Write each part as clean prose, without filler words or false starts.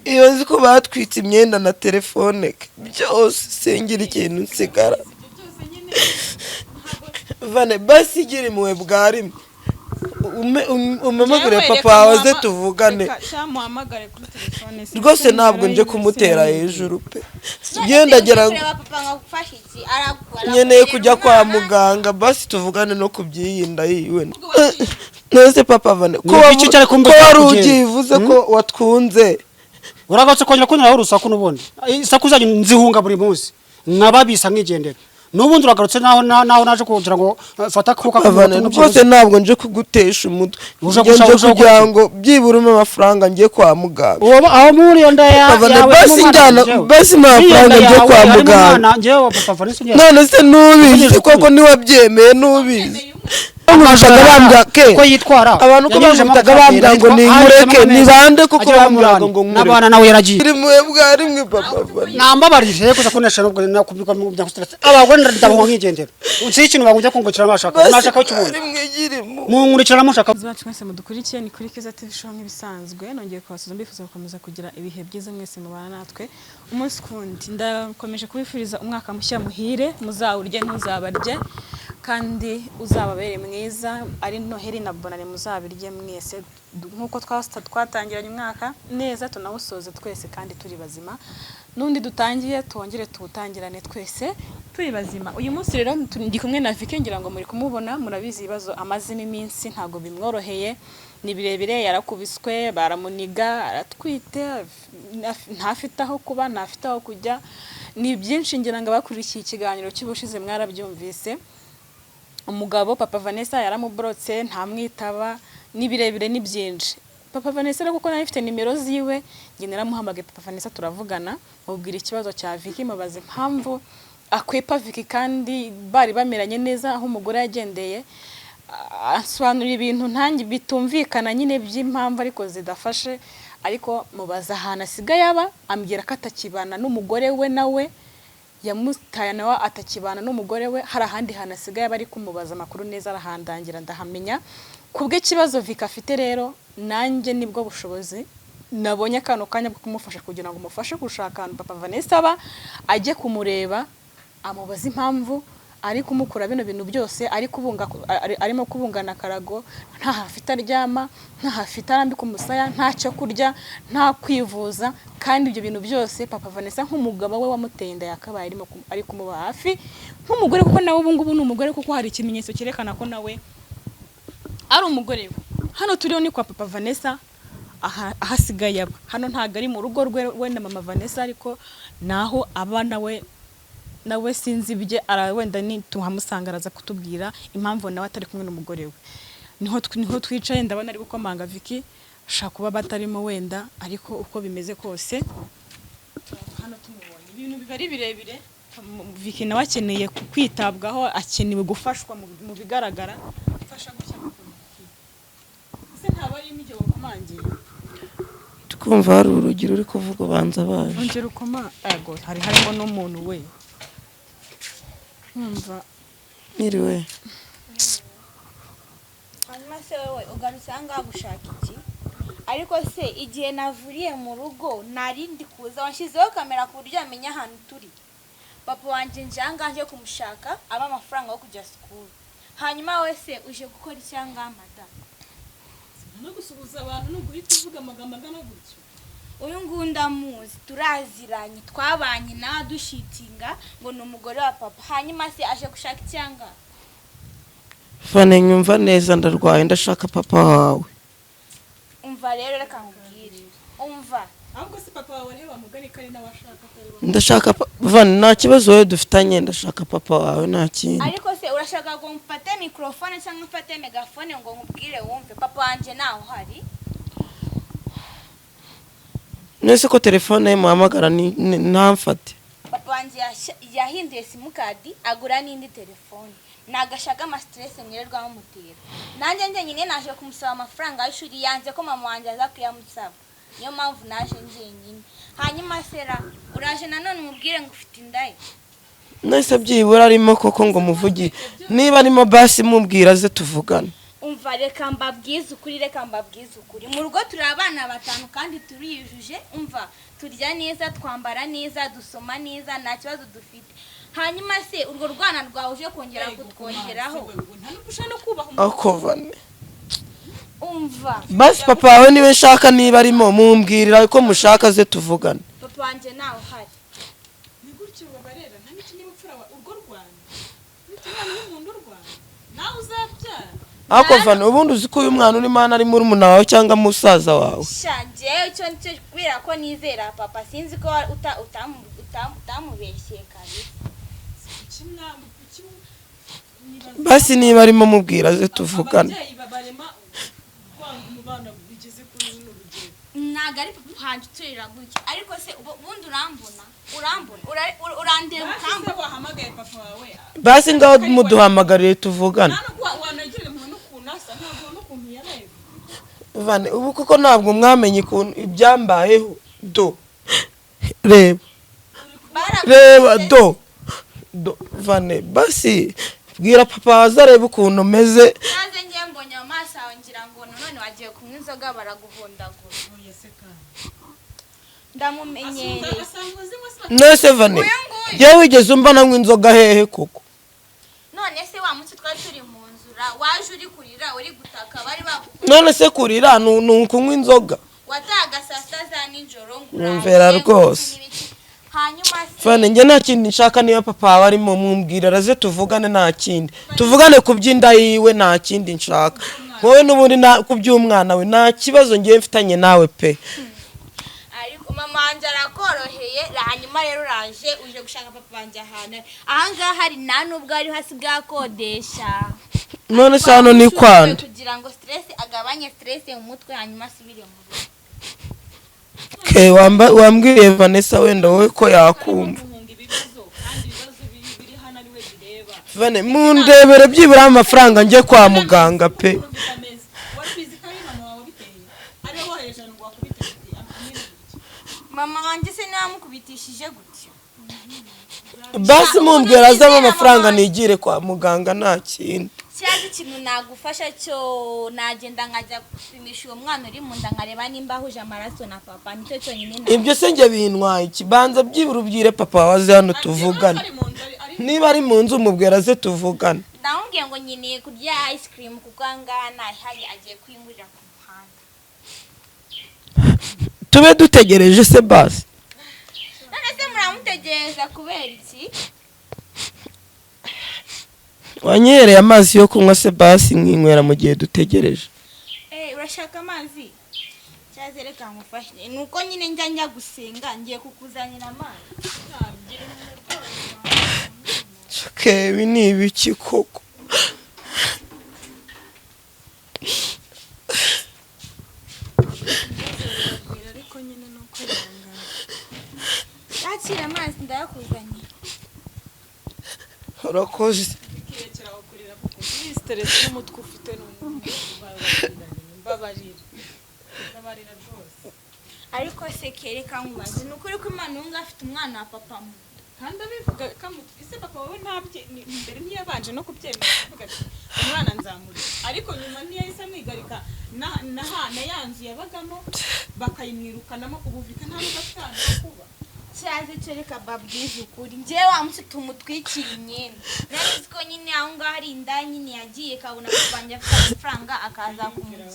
iyo nzi ko batwitse imyenda na telefone byose singira ikintu nsigara Vane basi gira imwe bwarimo umamagare papa waze tuvugane rwose ntabwo nje kumutera hejuru pe gendagera nyeneye kujya kwa muganga basi tuvugane no kubyiyinda yiwe nose papa Vane ko warugivuze ko watwunze uragatse kongera kunyura urusaku nubundi isakuza nzihunga buri munsi nababisa nkigendera nubundi uragarutse naho naje kugira ngo fata kuka rwose ntabwo nje kugutesha umutwe nje kugira ngo byiburuma amafaranga ngiye kwa muganga aho muri yo ndaya basi njyana basi amafaranga ngiye kwa muganga none se nubizi koko niwabyemeye nubizi Umushaga bambya ke ko yitwara abantu ko bamutaga bambya ngo ni mureke ni bande kuko bambya ngo nabana nawe yaragiye iri mwebwa rimwe papa nambabarije kuza kunesha no nakubika mu bya stress abagore ndabwo nkigendera unsi ikintu bagujya kungukira bashaka nashaka cyubona mu nkurikira mushaka zacu mwese mudukurikiye ni kuri Keza TV show nk'ibisanzwe nongeye kubasuza mbifuza gukomeza kugira ibihe byiza mwese mubana natwe umunsi kundi ndakomeje kubifuriza umwaka mushya muhire muzawurye ntuzabarye kandi uzababere mwiza ari Noheli na Bonane muzabirye mwese nkuko twatangiranye umwaka neza tunawusoze twese kandi turi bazima nundi dutangiye twongere tuwutangirane twese turi bazima uyu munsi rero ndi kumwe na Vicky ngira ngo muri kumubona murabizi ibibazo amazina iminsi ntago bimworoheye ni birebire yarakubiswe baramuniga aratwite ntafite aho kuba ntafite aho kujya ni byinshi ngira ngo bakurikiye ikiganiro cy'ubushize mwarabyumvise umugabo papa Vanessa yaramubrotse ntamwitaba nibirebire ni byinshi papa Vanessa rero kuko nafite nimero ziwe nge naramuhamagaye papa Vanessa turavugana mubwira ikibazo cya Vicky mubaze impamvu akwepa Vicky kandi bari bameranye neza aho umugore yagendeye asobanura ibintu ntangi bitumvikana nyine by'impamvu ariko zidafashe ariko mubaza ahantu asigaye aba ambwira ko atakibana n'umugore we nawe yamutaye nawe atakibana n'umugore we hari ahandi hantu asigaye bari kumubaza amakuru neza arahandangira ndahamenya kubwe kibazo Vicky afite rero nanjye nibwo bushobozi nabonye akano kanya bwo kumufasha kugira ngo umufashe gushaka papa Vanessa aba ajye kumureba amubaza impamvu ari kumukura bino bintu byose arimo kubungana karago nta hafite aryama nta hafite arambi kumusaya nta cyo kurya nta kwivuza kandi ibyo bintu byose papa Vanessa nk'umugabo we wamuteye inda yakabaye ari kumuba hafi nk'umugore kuko nawe ubu ngubu ni umugore kuko hari ikimenyetso cyerekana ko nawe ari umugore we hano turiho ni kwa papa Vanessa ahasigaye aba hano ntago ari mu rugo rwe we na mama Vanessa ariko naho abana we nawe sinzi bye wenda ni tuhamusangaraza kutubwira impamvu nawe atari kumwe n'umugore we niho twicaye ndabona ari gukomanga Vicky ashaka kuba batarimo wenda ariko uko bimeze kose hano tumubonye ibintu bibari birebire Vicky nawe akeneye kwitabwaho akenewe gufashwa mu bigaragara fasha gucya se ntabari imije gukomangiye tukumva hari urugiro uri kuvuga banza baje ongera ukoma ego harimo n'umuntu we Numva Miriwe hanyuma se wewe ugarutse anga gushaka iki ariko se igihe navuriye mu rugo narindi kuza washizeho kamera ku buryo amenya ahantu turi papa wanje njanga nje kumushaka aba amafaranga yo kujya school hanyuma we se uje gukora icyanga madam no gusubiza abantu no guhita uvuga amagambo angana gutyo uyu ngunda muzi turaziranye twabanye na dushitinga ngo ni umugore wa papa hanyuma se aje gushaka icyanga Vane nyumva neza ndarwaye ndashaka papa wawe umva rero reka nkubwire umva ahubwo se papa wawe reba mugani kari n'abashaka ndashaka Vane nta kibazo wewe dufitanye ndashaka papa wawe nta kintu ariko se urashaka ngo mfate microphone cyangwa mfate megafone ngo nkubwire wumve papa wanje naho hari nese ko telefone ye muhamagara ntamfate papa wanje yahinduye simukadi agura n'indi telefone nagashaka ama stress mwirirwa mumutera nanjye nyine naje kumusaba amafaranga y'ishuri yanze ko mama wanje aza kuyamusaba niyo mpamvu naje nyine hanyuma sera uraje nanone umubwire ngo ufite indaye nese byibura arimo koko ngo muvugi niba arimo basi mubwira ze tuvugana umva reka mbabwize ukuri mu rugo turi abana batanu kandi turiyujuje umva turya neza twambara neza dusoma neza nta kibazo dufite hanyuma se urwo rwana rwawe uje kongera kutwongeraho akovane umva basi papa wawe niwe nshaka niba arimo mumbwirira ko mushaka ze tuvugane papa wanje nawe uhari ni gutyo babarera nta n'ikindi bupfura urwo rwana bituma n'umuntu urwana nawe uzabyara akovane ubundi uzi ko uyu mwana uri mana ari muri muna wawe cyangwa musaza wawe shanjeyo icyo nicyo kubera ko nizera papa sinzi ko utamubeshye kabisa basi niba arimo mubwira ze tuvugane ntago ari papa hanjye uturira gutya ariko se ubundi urambona urandeba ukambona wahamagaye papa wawe basi ngaho muduhamagarire tuvugane vane ubu kuko ntabwo mwamenye ukuntu ibyambayeho do reba do vane basi bwira papa wazareba ukuntu meze naze ngiye mbonye amaso yawe ngira ngo none wagiye kunywa inzoga baraguhondagura ndamumenyereye nese vane yewe wigeze umva nanywa inzoga hehe koko none se wa munsi twari turi mu nzura waje uri kurira uri gutaka bari bagukuye none se kurira ni ukunywa inzoga wataga saa sita za nijoro mwumvira rwose hanyuma vane njye nta kindi nshaka niyo papa wawe arimo mumbwira araze tuvugane nta kindi tuvugane ku by'inda yiwe nta kindi nshaka wowe n'ubundi ku by'umwana we nta kibazo ngiye mfitanye nawe pe ariko mama wanjye arakoroheye hanyuma rero uraje uje gushaka papa wanjye ahantu ahangaha hari nta nubwo ari hasi bwakodesha none se hano ni kwande kugira ngo stress agabanye stress mu mutwe hanyuma asubire mu rugo wambwiye Vanessa wenda wowe ko yakumva vane mundebere byibura amafaranga njye kwa muganga pe mama wanjye se namukubitishije gutyo basi mumbwira azamo amafaranga nigire kwa muganga nta kindi cyaje ikintu nagufasha cyo nagenda nkajya gupimisha uwo mwana uri mu nda nkareba nimba ahuje amaraso na papa nicyo cyonyine ibyo se njye bintwaye ikibanza byibura ubwire papa waze hano tuvugane niba ari mu nzu umubwira ze tuvugane ndamubwiye ngo nkeneye kurya ice cream kuko ahangaha ntahari agiye kwingurira ku muhanda tube dutegereje se basi none se muramutegereza kubera iki wanyereye amazi yo kunywa se basi nkinywera mu gihe dutegereje urashaka amazi cyaze reka ngufashe nuko nyine njya gusenga ngiye kukuzanira amazi ibi ni ibiki koko yakira amazi ndayakuzanye urakoze stress n'umutwe ufite mbabarira rwose ariko se kereka nkubaze ni ukuri ko Imana unga afite umwana wa papa mu kandi abivuga ise papa wowe ntabye imbere ntiyabanje no kubyemera kuvuga ati umwana nzamurira ariko nyuma ntiyahise amwigarika na yanzu yabagamo bakayimwirukanamo ubuvika nta n'ugatanga kuba cyaje cyo reka babwize ukuri njyewe wamusi tumutwikira imyenda nari ko nyine aho ngaho ari inda nyine yagiye kabona kubanje afite amafaranga akaza kumukira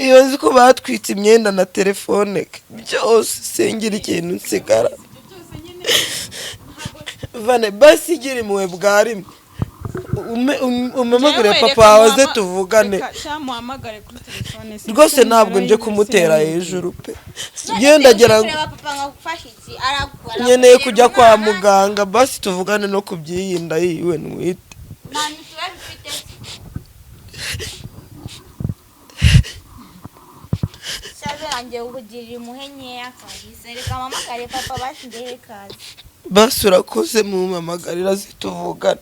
iyo nzi ko batwitse imyenda na telefone byose singira ikintu nsigara vane basi igira impuhwe bwa rimwe umamagare papa wawe ze tuvugane rwose ntabwo nje kumutera hejuru pe ngendagera nkeneye kujya kwa muganga basi tuvugane no kubyiyinda yiwe nwite ngiye kugirira impuhwe nkeya kabisa reka mpamagare papa basi ndehe kazi basi urakoze mumamagarira zituvugane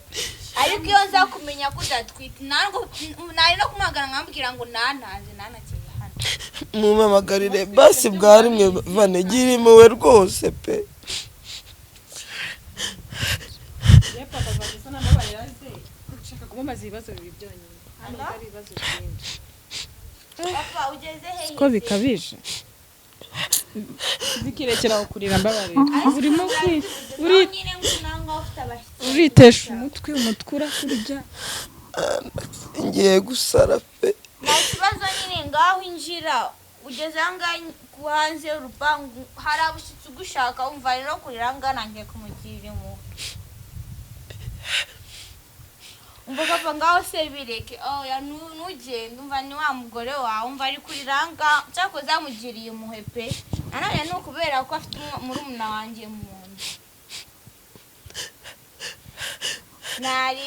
ariko iyo nza kumenya ko udatwite nari no kumagana nkambwira ngo nantanze nanakeye hano mumamagarire basi bwa rimwe vane gira impuhwe rwose pe papa Vanessa n'ababariraze ushaka kumubaza ibibazo bibiri byonyine papa ugeze hehe ko bikabije zikirekera kurira mbabarira urimo nyine nkunanga ufite abashyitsi uritesha umutwe urakurya ngiye gusara pe. nta kibazo nyine ngaho injira ugeze ahangaha ku hanze y'urupangu hari abashyitsi ugushaka wumva rero kurira ahangaha nangiye kumugirira impuhwe umva papa ngaho se bireke oya ntugende umva ni wa mugore wawe umva ari kurira ahangaha cyakoze amugiriye impuhwe pe nanone ni ukubera ko afite murumuna wanjye mu nda nari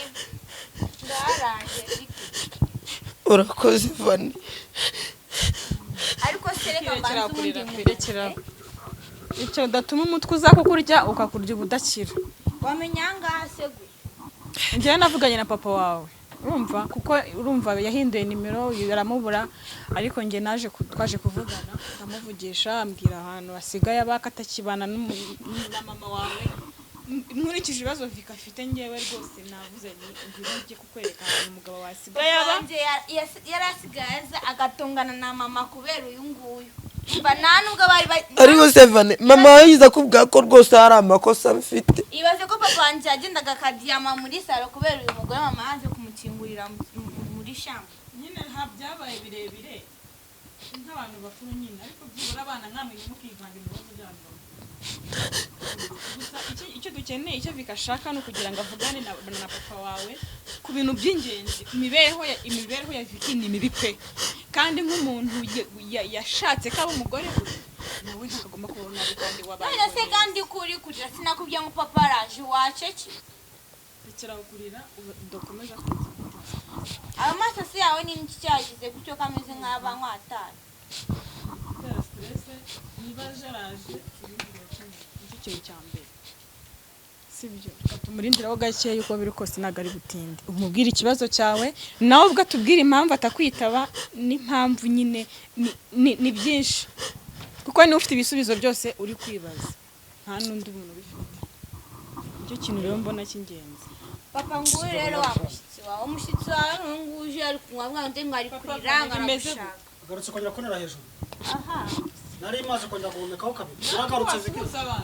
ndaraje urakoze Vani. ariko se reka mbanze ubundi kurekera icyo udatuma umutwe uza kukurya ukakurya ubudakira wamenya ahangaha se gwe njyewe navuganye na papa wawe urumva kuko urumva yahinduye nimero yaramubura ariko njye twaje kuvugana ndamuvugisha ambwira ahantu asigaye abaka atakibana na mama wawe nkurikije ibibazo Vika afite njyewe rwose navuze ngiye kukwereka ahantu umugabo wasigaye yari asigaye aza agatungana na mama kubera uyu nguyu mba nta nubwo bari ariko se Vani mama yagize akubwira ko rwose hari amakosa mfite. ibaze ko papa wanjye yagendaga akadiyama muri salo kubera uyu mugore mama yaje kumukingurira muri shamba nyine byabaye birebire nk'abantu bakuru nyine ariko byibura abana namwe mukivanga ibibazo byabo gusa icyo dukeneye icyo Vika ashaka no kugira ngo avugane na papa wawe ku bintu by'ingenzi imibereho ya Viki ni mibi pe kandi nk'umuntu yashatse ko aba umugore we nawe ntagomba kubona kandi wabaye none se kandi kuri kurira sinakubwiye ngo papa araje waceki bikira kurira udakomeza ayo maso se yawe ni iki cyagize gutyo kameze nk'abankwataye stress niba jaraje icyo cya mbere sibyo tumurindiraho gake yuko biri kose nagari butinde umubwira ikibazo cyawe nawe ubwo atubwira impamvu atakwitaba n'impamvu nyine ni byinshi kuko ni ufite ibisubizo byose uri kwibaza nta nundi muntu bifite icyo kintu rero mbona cy'ingenzi papa nguyu rero wa umushyitsi wawe nguje ari kunywa mwande mwari kuriranga aragushaka garutse kongera kunera hejuru aha nari imaze kongera guhumekaho kabiri naragarutse zikira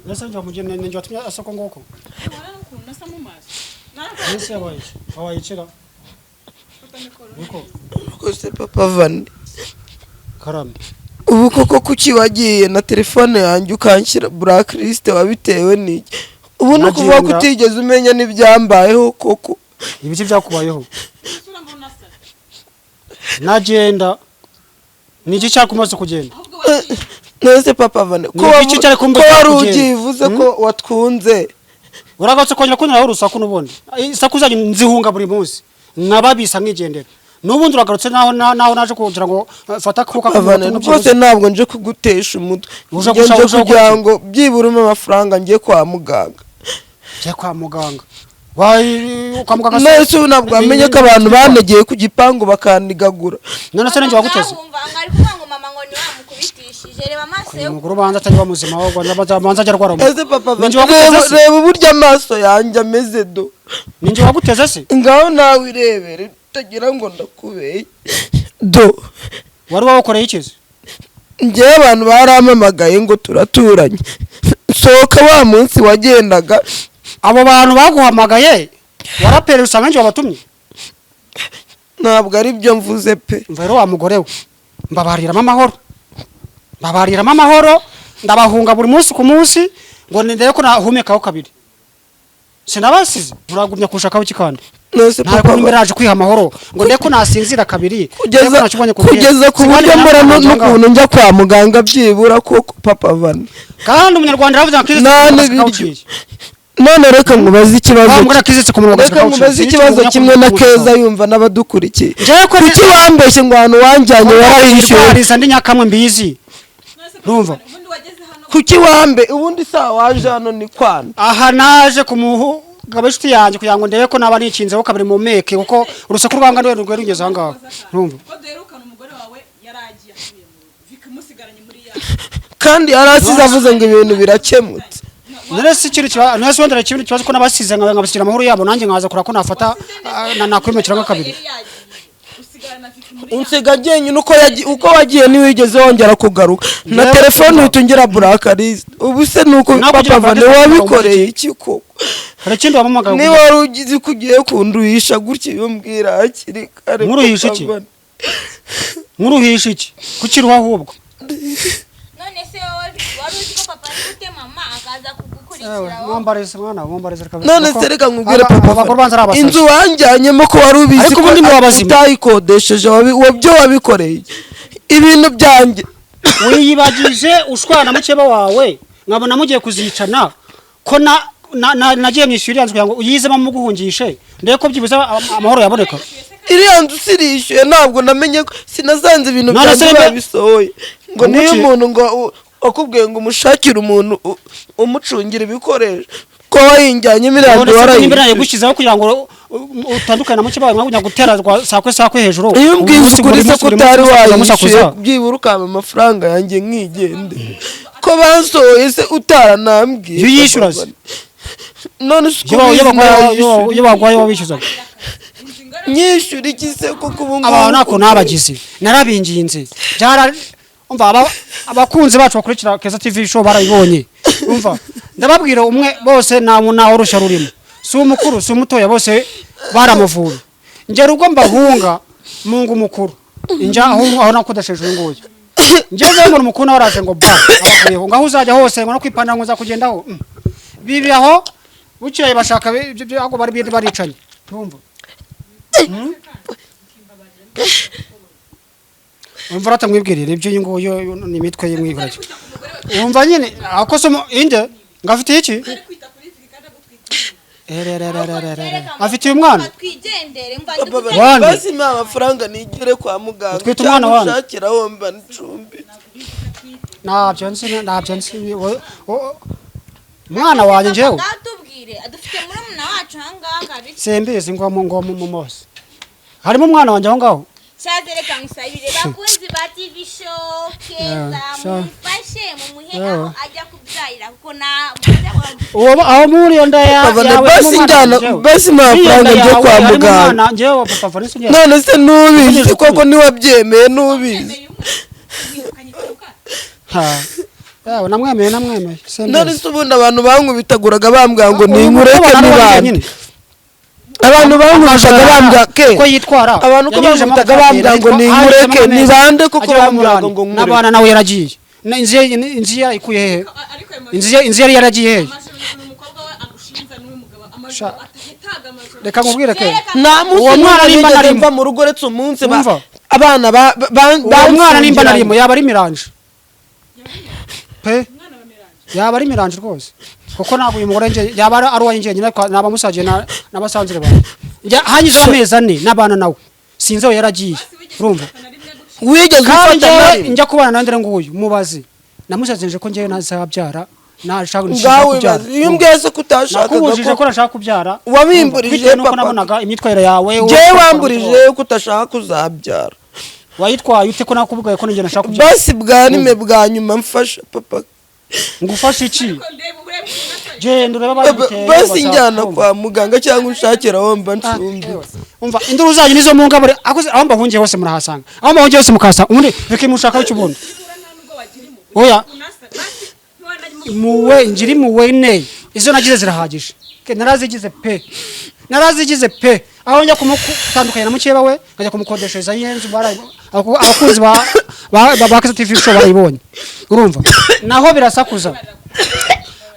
Nasa njya mugene njye watumye asako ngoko. Nese abayicira. Rwose papa Vani Karame. ubu koko kuki wagiye na telefone yanjye ukanshyira blacklist wabitewe n'iki? Ubu no kuvuga ko utigeze umenya n'ibyambayeho koko. Ibiki byakubayeho? Nagenda niki cyakumaze kugenda? Nese papa Vani ko wari ugivuze ko watwunze uragatse kongera kunira urusaku nubundi isaku zanyu nzihunga buri munsi nkababisa nkigendera nubundi uragarutse naho naje kugira ngo fata kuka rwose ntabwo nje kugutesha umutwe nje kugira ngo byiburuma amafaranga ngiye kwa muganga ukamuganga nese ubu ntabwo wamenye ko abantu banegeye ku gipangu bakanigagura none se nanjye waguteze umugore ubanza atari bamuzima ahubwo ndabanza ajya arwara ese papa reba uburyo amaso yanjye ameze do ninjye waguteze se ngaho nawe irebere utagira ngo ndakubeye do wari wakoreye ikizi njyewe abantu barampamagaye ngo turaturanye sohoka wa munsi wagendaga abo bantu baguhamagaye warapere usanga njye wabatumye ntabwo ari byo mvuze pe mva rero wa mugore we mbabariramo amahoro ndabahunga buri munsi ku munsi ngo ndende ko nahumekaho kabiri sinabasize muragumya kushakaho kikandi ntabwo mberaje kwiha amahoro ngo ndeko nasinzira kabiri kugeza ku buryo mbora n'ukuntu njya kwa muganga byibura koko papa Vani kandi umunyarwanda aravuga ko none reka nkubaze ikibazo kimwe na Keza yumva n'abadukurikiye kuki wambeshye ngo ahantu wanjyanye warahishyuye ndi nyakamwe mbizi numva kuki wambe ubundi saa waje hano ni kwana aha naje kumuhuga inshuti yanjye kugira ngo ndebe ko naba nikinzeho kabiri mu meke kuko urusaku rwanga rwe rugeze aha ngaha numva kandi yarasize avuze ngo ibintu birakemutse Nese ikiri kiba nese wondera ikindi kibazo ko nabasize ngabashyira amahoro yabo nanjye nkaza kura ko nafata nakwimekera nka kabiri. unsiga jyenyine uko wagiye ntiwigeze wongera kugaruka na telefone utungira blacklist ubu se nuko papa vane wabikoreye iki koko hari ikindi wamamaga niba wari ugize kugiye kunduhisha gutya yombwira akiri kare Nkuruhisha iki? Nkuruhisha iki kukiruha ahubwo none se wari uzi ko papa ari gute mama akaza kugukurikira mwambareze mwana mwambareze kabisa none se reka nkubwire papa inzu wanjyanyemo ko wari ubizi ariko ubundi mwabazima utayikodesheje wabyo wabikoreye ibintu byanjye wiyibagije ushwana mukeba wawe nkabona mugiye kuzicana ko nagiye mwishyura yanzu ngo uyizemo mu guhungishe ndeye ko byibuze amahoro yaboneka iriya nzu sirishyuye ntabwo namenye ko sinasanze ibintu byanjye babisohoye ngo niyo umuntu ngo akubwiye ngo umushakire umuntu umucungira ibikoresho ko wayinjyanye miliyoni warayibiraye gushyizaho kugira ngo utandukane na mukeba wawe nkajya gutera sakwe hejuru iyo mbwize kuri se kutari wayishyuye byibura ukaba amafaranga yanjye nkigende ko basohoye se utaranambwiye iyo yishyura se none iyo bagwaye wabishyuzaga nyishyura iki se kuko ubu ngubu abantu nako nabagize narabinginze umva abakunzi bacu bakurikira Keza TV show barayibonye umva ndababwira umwe bose nta urushya rurimo si umukuru si umutoya bose baramuvuye ngera ubwo mbahunga mungu mukuru inja aho nakudasheje nguye ngeze ngo umukuru nawe araje ngo ba abavuyeho ngaho uzajya hose ngo no kwipanda ngo uzakugendaho bibi aho buciye bashaka aho bari baricanye urumva umva ratamwibwirire ibyo nguyo ni imitwe y'imwibwira umva nyine akosomo inde ngafite iki afite umwana basi mpa amafaranga nigire kwa muganga twita umwana wanjye ushakira womba ncumbi ntabyo nsi mwana wanjye njyewe adufite murumuna wacu ahangaha simbizi ngo mu mose harimo umwana wanjye aho ngaho Shaze reka musabire bakunzi ba TV show Keza mufashe mumuhe aho ajya kubyarira kuko na aho muri nda yawe basi mafaranga nje kwa muganga njyewe papa Vanessa none se nubizi koko ni wabyemeye nubizi yawe namwemeye none se ubundi abantu bankubitaguraga bambwira ngo ninkureke nibanye abantu bamurushaga bambya ke ko yitwara abantu ko bamutaga bambya ngo ninkureke nibande kuko bambya ngo nkure nabana nawe yaragiye inzi ikuye hehe inzi yari yaragiye hehe reka nkubwire ke uwo mwana nimba narimba mu rugo retse umunsi abana umwana nimba narimo yaba ari miranje pe yaba ari miranje rwose kuko ntabwo uyu mugore nje yaba ari uwanjye nyine naba musaje n'abasanzire bane hanyuze amezi 4 nabana nawe sinzi aho yaragiye urumva wigeze ufata njya kubana nandire nguyu mubaze namusazenje ko ngiye nazabyara nashaka kubyara iyo mbwese kutashaka nakubujije ko nashaka kubyara wabimburije papa nabonaga imyitwarire yawe je wamburije ko utashaka kuzabyara wayitwaye ute ko nakubwiye ko ngiye nashaka kubyara basi bwanime bwa nyuma mfasha papa ngufasha iki basi njyana kwa muganga cyangwa ushakira womba ncumbi umva induru zanyu nizo mu ngabure aho mbahungiye hose murahasanga aho mbahungiye hose mukasa ubundi reke mushaka cy'ubundi oya muwe njiri muwe ne izo nagize zirahagije narazigize pe aho njya kumutandukanya na mukeba we ngajya kumukodeshereza yenzu abakunzi ba Keza TV show barayibonye urumva naho birasakuza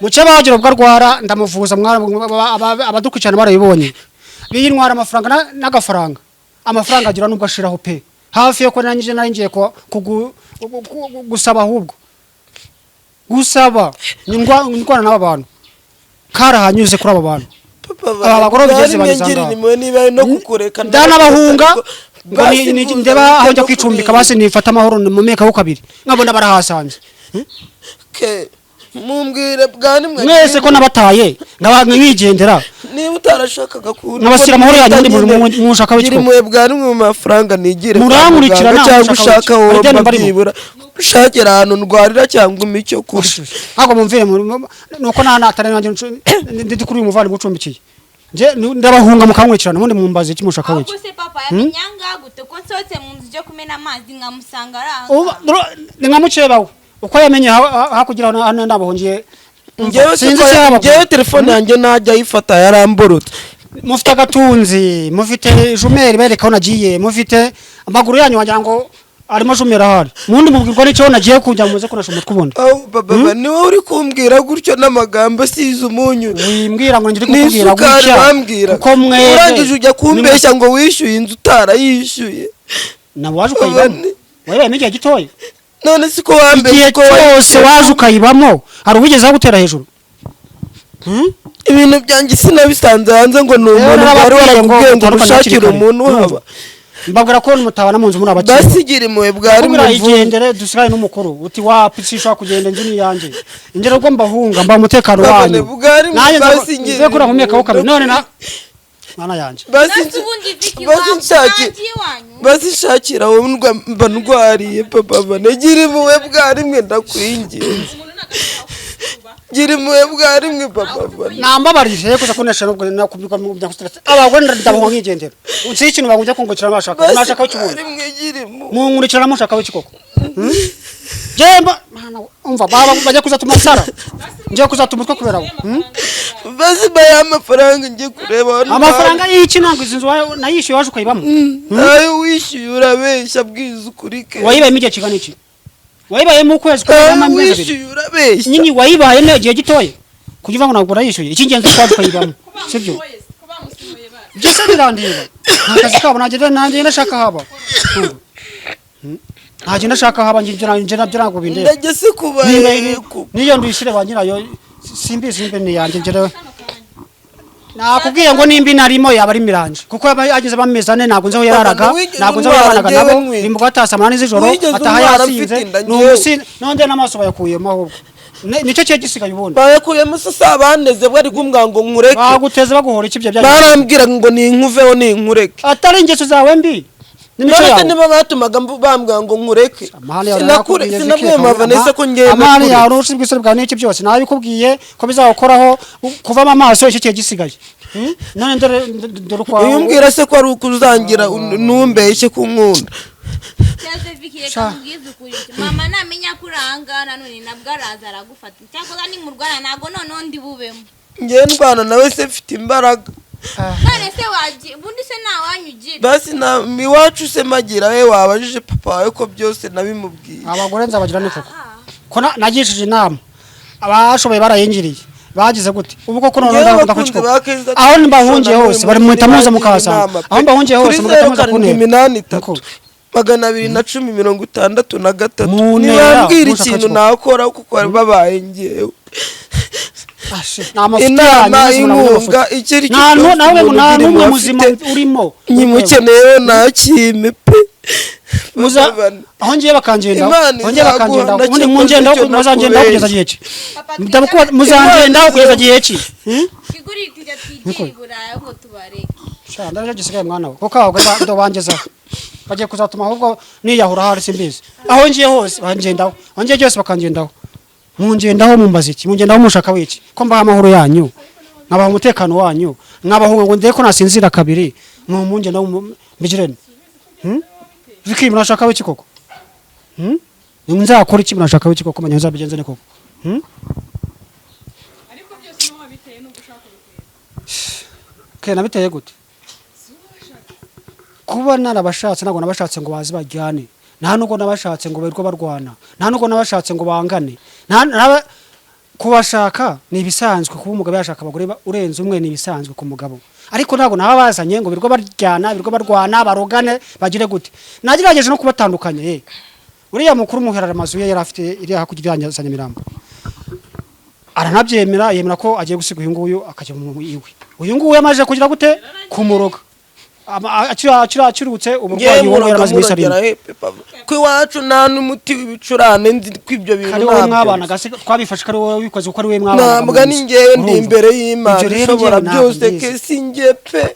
mukeba wagira ubwo arwara ndamuvuza abadukurikirana barayibonye biyintwara amafaranga n'agafaranga amafaranga agira nubwo ashiraho pe hafi yo ko naringiye gusaba ahubwo gusaba ndwana n'aba bantu karahanyuze kuri aba bantu abagoro bigeze bagezanga ndanabahunga ndeba aho njya kwicumbika basi nifata amahoro mu meka ho kabiri nkabona barahasanze mumbwire bwani mwese ko nabataye nkigendera niba utarashakaga kubona nabasira amahoro yanyu ndi mushaka biki mu bwani mu mafaranga nigire muramurikirana cyangwa ushaka wowe babyibura unshakira ahantu ndwarira cyangwa umicyo kurya ntabwo mumvire nuko natari nanjye ndi kuri uyu muvandimwe ucumbikiye nje ndabahunga mukankurikirana ubundi mumbaze iki mushaka wiki ahubwo se papa yamenyanga gute ko nsohotse mu nzu yo kumena amazi nkamusanga aranga ni nka mukebawe uko yamenye hakugira hano ndabahungiye njyewe telefone yanjye najya ayifata yaramborotse mufite agatunzi mufite jumeri bereka aho nagiye mufite amaguru yanyu wagira ngo arimo jumera hari mundi mubwirwa n'icyo nagiye kujya muze kunasha umutwe ubundi baba ni wowe uri kumbwira gutyo n'amagambo asize umunyu wimbwira ngo ngire kukubwira gutya kuko mwe urangije ujya kumbeshya ngo wishyuye inzu utarayishyuye nabo waje ukayibamo wabaye igihe gitoya none siko wambeshye ko wose waje ukayibamo hari ubigeze gutera hejuru ibintu byanjye sinabisanze hanze ngo ni umuntu wari warakubwiye ngo ushakire umuntu uhaba mbabwira ko mutabana mu nzu muri abakiri basigira imwe bwari mu igendere dusigaye n'umukuru uti wapfishwa kugenda inzu ni yanjye ingero ko mbahunga mba umutekano wanyu nanjye basigira kuri ahumeka ho kabiri none na mana yanjye basishakira wowe mba ndwariye papa banagira imwe bwari mwe ndakwingiye gira imwe bwari mwe papa nambabarije kuza kunesha nubwo nakubikwa mu bya kustress abagore ndabahunga nkigendera unsi ikintu bagujya kungukira bashaka nashaka cy'umuntu mu nkurikira mushaka wiki koko jemba mana umva baba bajya kuza tumasara nje kuza tumutwe kubera bazi baya amafaranga ngiye kureba amafaranga y'iki nango izinzu nayishyuye waje ukayibamo ayo wishyuye urabeshya bwiza ukurike wayibaye igihe kigana iki wayibaye mu kwezi kwa wishyuye urabeshya nyinyi wayibaye ne gihe gitoye kugira ngo nagura yishyuye ikingenzi kwaje ukayibamo sibyo byose birandiba nakazi kabo nanjye ndashaka haba ntaje ndashaka haba nje nabyo bindeba ndagese kuba niyo ndishire banyirayo simbi ni yanjye ngerewe nakubwiye ngo nimbi narimo yaba ari miranje kuko yagize bamezane ntabwo nzeho yararaga ntabwo nzeho yabanaga nabo imbuga atasamana z'ijoro ataha yasinze n'umusi nonde n'amaso bayakuyemo ahubwo nicyo cyo gisigaye ubundi bayakuyemo sasa baneze bwari kumbwa ngo nkureke baguteze baguhora iki bya barambwira ngo ni inkuveho ni inkureke atari ingeso zawe mbi none niba batumaga bambwira ngo nkureke sinabwiye Vanessa ko ngiye amani ya rushi bwisore bwa n'iki byose nabikubwiye ko bizakoraho kuvamo amaso icyo kiye gisigaye none ndore kwa uyumbwira se ko ari ukuzangira numbeshye kunkunda mama namenya kurangana none nabwo araza aragufata cyakoza ni mu Rwanda nago noneho ndi bubemo ngiye ndwana nawe se mfite imbaraga none se wagiye bundi se nta wanyugira basi na miwacu se magira we wabajije papa wawe ko byose nabimubwiye abagore nzabagira ni ko nagishije inama abashoboye barayingiriye bagize gute ubu koko none ndavuga ko kiko aho mbahungiye hose bari mu tamuza mukasa aho mbahungiye hose mu tamuza kune 263 nibambwira ikintu nakora kuko babaye ngewe inama inkunga ikiri cyo nawe muzima urimo nyimukeneye nakime pe muza aho ngiye bakangenda ubundi mungenda muzangenda kugeza gihe ki ndabuko muzangenda kugeza gihe ki kigurikije twigiribura ngo tubareke sha ndaje gisigaye mwana we kuko aho ndo bangeza bagiye kuzatuma ahubwo niyahura hari simbizi aho ngiye hose bangendaho aho ngiye cyose bakangendaho mungendaho mumbaziki mungendaho mushaka wiki ko mbaha amahoro yanyu nkabaha umutekano wanyu nkabahunga ngo ndeko nasinzira kabiri mungendaho mbigirene Viki mnashaka wiki koko nzakora iki mnashaka wiki koko manya nzabigenze ne koko ariko byose no biteye no gushaka ke nabiteye gute kuba narabashatse nago nabashatse ngo bazi bajyane nta nuko nabashatse ngo berwa barwana nta nuko nabashatse ngo bangane nta kubashaka ni ibisanzwe kuba umugabo yashaka abagore urenze umwe ni ibisanzwe ku mugabo ariko ntago nabazanye ngo birwa baryana birwa barwana barogane bagire gute nagirageje no kubatandukanya uriya mukuru muherara amazu ye yarafite iri hakugira Nyamirambo aranabyemera yemera ko agiye gusiga uyu nguyu akajya mu iwe uyu nguyu yamaje kugira gute kumuroga akirutse uburwayi wowe yaramaze bisarira kwiwacu nta n'umuti w'ibicurane nzi kwibyo bintu ntabwo kari mwabana gase twabifashe kari wowe wikoze uko ari we mwabana ntabwo ni ngewe ndi imbere y'Imana ishobora byose ke singe pe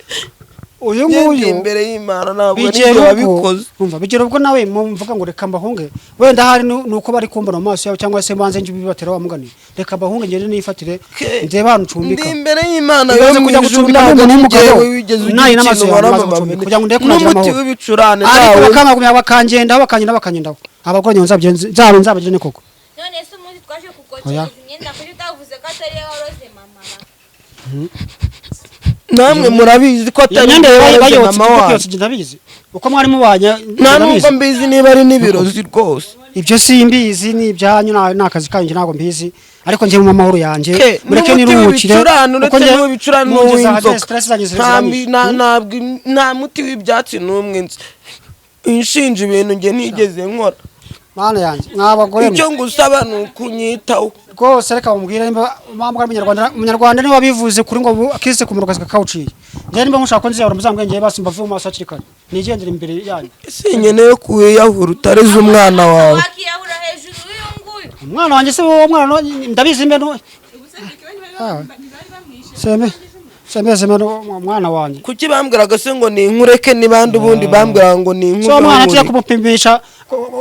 uyu Ngende nguyu imbere y'Imana ntabwo bigera nibyo ubwo wabikoze. umva bigera ubwo nawe mvuga ngo reka mbahunge wenda hari nuko bari kumbona mu maso yawe cyangwa se banze nje bibatera wa mugani reka mbahunge ngende nifatire ndeba hano cumbika ndi imbere y'Imana Ibibazo yo mu kujya ijuru gucumbika ntabwo n'umuntu nigeze w'umugabo, wigeze nayi ugira n'amaso ikintu yawe nkora amaze mama gucumbika, kugira ngo ndeke kunagira n'umuti amahoro. w'ibicurane ariko nawe bakangagumya bakangendaho abagore nzabagire ne koko none se umunsi twaje Oya. kukocereza imyenda kuri utavuze ko atari woroze mama namwe murabizi ko atari imyenda ibyo bayotse mama wacu. byose ndabizi uko mwari mubanye nta ndabizi. nubwo mbizi niba ari n'ibirozi rwose. ibyo simbizi ni ibyanyu ni akazi kanyu ntabwo mbizi ariko njye mu mahoro yanjye Ke, mureke n'umuti niruhukire w'ibicurane uretse n'uw'ibicurane n'uw'inzoka. stress zanjye Nta muti w'ibyatsi n'umwe nzi. Inshinja ibintu njye nigeze nkora. mana yanjye mwabagore Icyo ngusaba ni ukunyitaho. rwose reka bamubwire nimba mpamvu ari umunyarwanda niba bivuze kuri ngo akise ku murugazi kakawuciye njye nimba mushaka ko nziyahura muzambwenge basi mbavuye mu maso hakiri kare nigendere imbere yanyu Sinkeneye kuwiyahura utareze umwana wawe. wakiyahura hejuru y'uyu nguyu umwana wanjye se wowe mwana ndabizi mbe no seme umwana wanjye Kuki bambwiraga se ngo ni inkureke n'ibandi ubundi bambwiraga ngo ni so umwana tujya inkuru. kumupimisha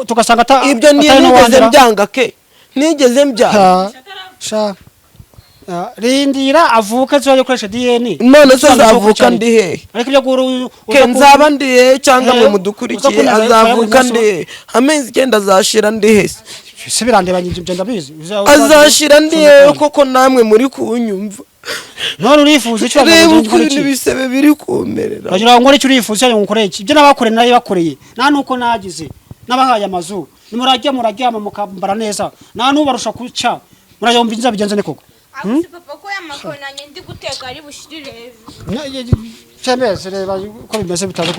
tugasanga Ibyo nigeze byanga ke. Nigeze mbyaha. sha rindira avuka cyo gukoresha DNA None se azavuka ndi hehe? ariko ibyo guru Ke nzaba ndi hehe cyangwa mwe mudukurikiye azavuka ndi hehe? Amezi 9 azashira ndi hehe? se birandebanye ibyo ndabizi Azashira ndi hehe koko namwe muri kunyumva? none urifuza icyo Reba ngo ukuntu iki ibisebe biri kumerera. bagira ngo icyo urifuza cyo ngukoreye iki ibyo nabakoreye nayo bakoreye nta nuko nagize nabahaye amazu muraryama mukambara neza nta nubarusha kuca murayomba inza bigenze ne koko abuze papa ko yamakonanye ndi guteka ari bushirire hejuru Chembeze reba ko bimeze bitaze